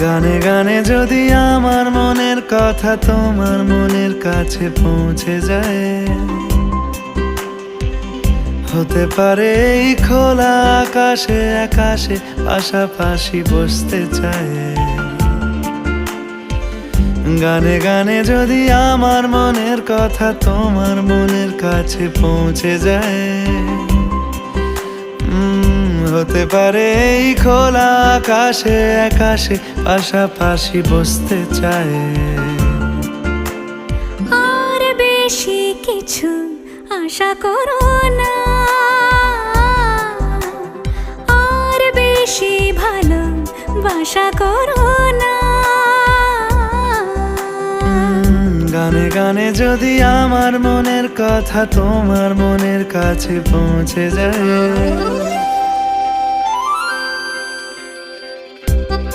গানে গানে যদি আমার মনের কথা তোমার মনের কাছে পৌঁছে যায়, হতে পারে এই খোলা আকাশে আকাশে পাশাপাশি বসতে চায়। গানে গানে যদি আমার মনের কথা তোমার মনের কাছে পৌঁছে যায়, হতে পারে এই খোলা আকাশে আকাশে পাশাপাশি বসতে চায়। আর বেশি কিছু আশা করো না, আর বেশি ভালোবাসা করো না। গানে গানে যদি আমার মনের কথা তোমার মনের কাছে পৌঁছে যায়,